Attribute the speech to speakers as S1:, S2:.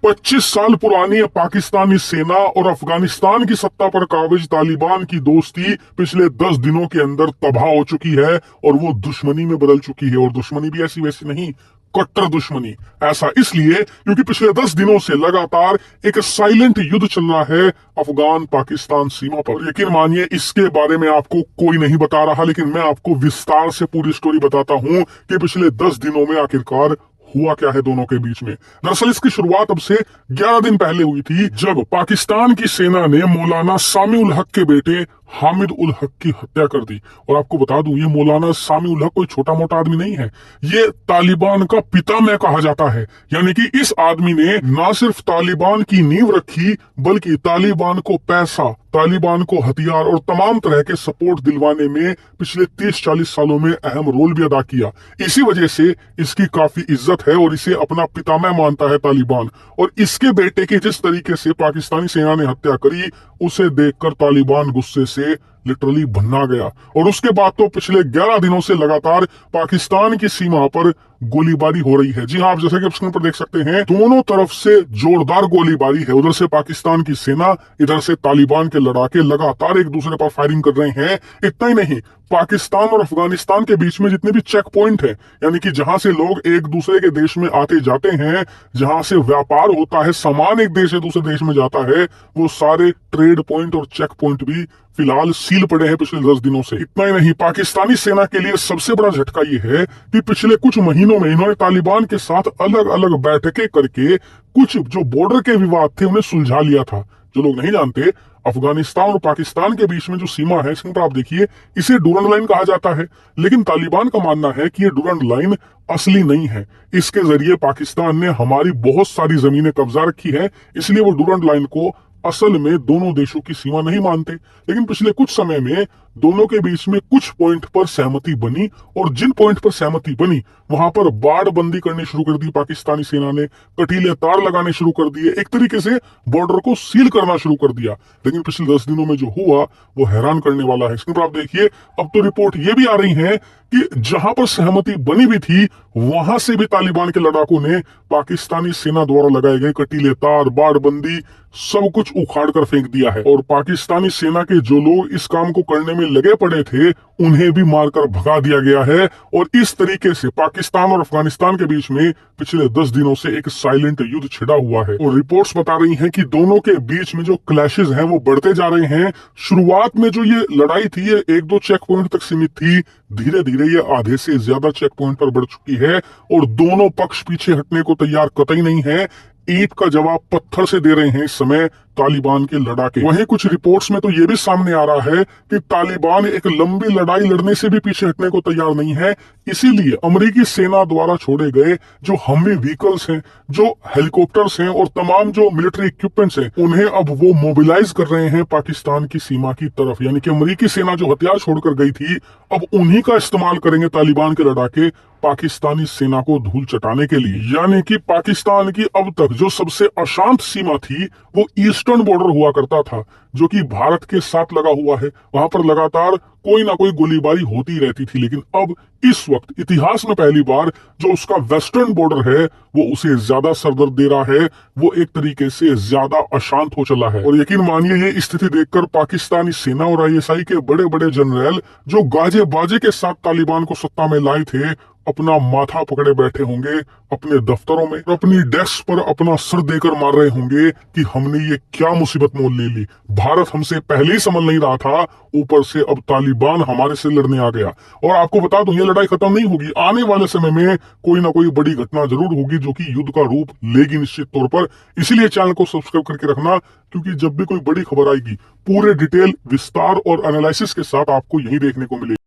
S1: 25 साल पुरानी पाकिस्तानी सेना और अफगानिस्तान की सत्ता पर काबिज तालिबान की दोस्ती पिछले 10 दिनों के अंदर तबाह हो चुकी है और वो दुश्मनी में बदल चुकी है। और दुश्मनी भी ऐसी वैसी नहीं, कट्टर दुश्मनी। ऐसा इसलिए क्योंकि पिछले 10 दिनों से लगातार एक साइलेंट युद्ध चल रहा है अफगान पाकिस्तान सीमा पर। यकीन मानिए इसके बारे में आपको कोई नहीं बता रहा, लेकिन मैं आपको विस्तार से पूरी स्टोरी बताता हूं कि पिछले 10 दिनों में आखिरकार हुआ क्या है दोनों के बीच में। दरअसल इसकी शुरुआत अब से 11 दिन पहले हुई थी, जब पाकिस्तान की सेना ने मौलाना सामी उल हक के बेटे हामिद उल हक की हत्या कर दी। और आपको बता दूं, ये मौलाना सामी उल हक कोई छोटा मोटा आदमी नहीं है, ये तालिबान का पितामह कहा जाता है। यानी कि इस आदमी ने न सिर्फ तालिबान की नींव रखी, बल्कि तालिबान को पैसा, तालिबान को हथियार और तमाम तरह के सपोर्ट दिलवाने में पिछले 30-40 सालों में अहम रोल भी अदा किया। इसी वजह से इसकी काफी इज्जत है और इसे अपना पितामह मानता है तालिबान। और इसके बेटे की जिस तरीके से पाकिस्तानी सेना ने हत्या करी, उसे देखकर तालिबान गुस्से से लिटरली भन्ना गया। और उसके बाद तो पिछले 11 दिनों से लगातार पाकिस्तान की सीमा पर गोलीबारी हो रही है। जी हाँ, आप जैसा कि स्क्रीन पर देख सकते हैं, दोनों तरफ से जोरदार गोलीबारी है। उधर से पाकिस्तान की सेना, इधर से तालिबान के लड़ाके लगातार एक दूसरे पर फायरिंग कर रहे हैं। इतना ही नहीं, पाकिस्तान और अफगानिस्तान के बीच में जितने भी चेक पॉइंट है, यानी कि जहां से लोग एक दूसरे के देश में आते जाते हैं, जहां से व्यापार होता है, सामान एक देश से दूसरे देश में जाता है, वो सारे ट्रेड पॉइंट और चेक पॉइंट भी फिलहाल सील पड़े हैं पिछले 10 दिनों से। इतना ही नहीं, पाकिस्तानी सेना के लिए सबसे बड़ा झटका ये है कि पिछले कुछ महीनों में इन्होंने तालिबान के साथ अलग अलग बैठकें करके कुछ जो बॉर्डर के विवाद थे उन्हें सुलझा लिया था। जो लोग नहीं जानते, अफगानिस्तान और पाकिस्तान के बीच में जो सीमा है, इसमें आप देखिए, इसे डूरंड लाइन कहा जाता है। लेकिन तालिबान का मानना है कि ये डूरंड लाइन असली नहीं है। इसके जरिए पाकिस्तान ने हमारी बहुत सारी जमीनें कब्जा रखी है, इसलिए वो डूरंड लाइन को असल में दोनों देशों की सीमा नहीं मानते। लेकिन पिछले कुछ समय में दोनों के बीच में कुछ पॉइंट पर सहमति बनी, और जिन पॉइंट पर सहमति बनी वहां पर बाड़ बंदी करनी शुरू कर दी पाकिस्तानी सेना ने, कटीले तार लगाने शुरू कर दिए, एक तरीके से बॉर्डर को सील करना शुरू कर दिया। लेकिन पिछले 10 दिनों में जो हुआ वो हैरान करने वाला है। इसके ऊपर आप देखिए, अब तो रिपोर्ट ये भी आ रही है कि जहां पर सहमति बनी भी थी, वहां से भी तालिबान के लड़ाकों ने पाकिस्तानी सेना द्वारा लगाए गए कटीले तार, बाड़ बंदी सब कुछ उखाड़ कर फेंक दिया है। और पाकिस्तानी सेना के जो लोग इस काम को करने में लगे पड़े थे, उन्हें भी मारकर भगा दिया गया है। और इस तरीके से पाकिस्तान और अफगानिस्तान के बीच में पिछले 10 दिनों से एक साइलेंट युद्ध छिड़ा हुआ है। और रिपोर्ट्स बता रही हैं कि दोनों के बीच में जो क्लैशेस हैं वो बढ़ते जा रहे हैं। शुरुआत में जो ये लड़ाई थी, ये 1-2 चेक पॉइंट तक सीमित थी, धीरे धीरे ये आधे से ज्यादा चेक पॉइंट पर बढ़ चुकी है। और दोनों पक्ष पीछे हटने को तैयार कतई नहीं है। ईंट का जवाब पत्थर से दे रहे हैं इस समय तालिबान के लड़ाके। वहीं कुछ रिपोर्ट्स में तो ये भी सामने आ रहा है कि तालिबान एक लंबी लड़ाई लड़ने से भी पीछे हटने को तैयार नहीं है। इसीलिए अमेरिकी सेना द्वारा छोड़े गए जो हमी व्हीकल्स हैं, जो हेलीकॉप्टर्स हैं और तमाम जो मिलिट्री इक्विपमेंट्स हैं, उन्हें अब वो मोबिलाइज कर रहे हैं पाकिस्तान की सीमा की तरफ। यानी कि अमेरिकी सेना जो हथियार छोड़कर गई थी, अब उन्हीं का इस्तेमाल करेंगे तालिबान के लड़ाके पाकिस्तानी सेना को धूल चटाने के लिए। यानी कि पाकिस्तान की अब तक जो सबसे अशांत सीमा थी, वो ईस्टर्न बॉर्डर हुआ करता था, जो कि भारत के साथ लगा हुआ है। वहां पर लगातार कोई ना कोई गोलीबारी होती रहती थी। लेकिन अब इस वक्त इतिहास में पहली बार जो उसका वेस्टर्न बॉर्डर है, वो उसे ज्यादा सरदर्द दे रहा है, वो एक तरीके से ज्यादा अशांत हो चला है। और यकीन मानिए, ये स्थिति देखकर पाकिस्तानी सेना और आईएसआई के बड़े बड़े जनरल जो गाजे बाजे के साथ तालिबान को सत्ता में लाए थे, अपना माथा पकड़े बैठे होंगे अपने दफ्तरों में, अपनी डेस्क पर अपना सर देकर मार रहे होंगे कि हमने ये क्या मुसीबत मोल ले ली। भारत हमसे पहले ही संभल नहीं रहा था, ऊपर से अब तालिबान हमारे से लड़ने आ गया। और आपको बता दूं, ये लड़ाई खत्म नहीं होगी। आने वाले समय में कोई ना कोई बड़ी घटना जरूर होगी जो कि युद्ध का रूप लेगी निश्चित तौर पर। इसीलिए चैनल को सब्सक्राइब करके रखना, क्योंकि जब भी कोई बड़ी खबर आएगी, पूरे डिटेल, विस्तार और एनालिसिस के साथ आपको यही देखने को मिलेगी।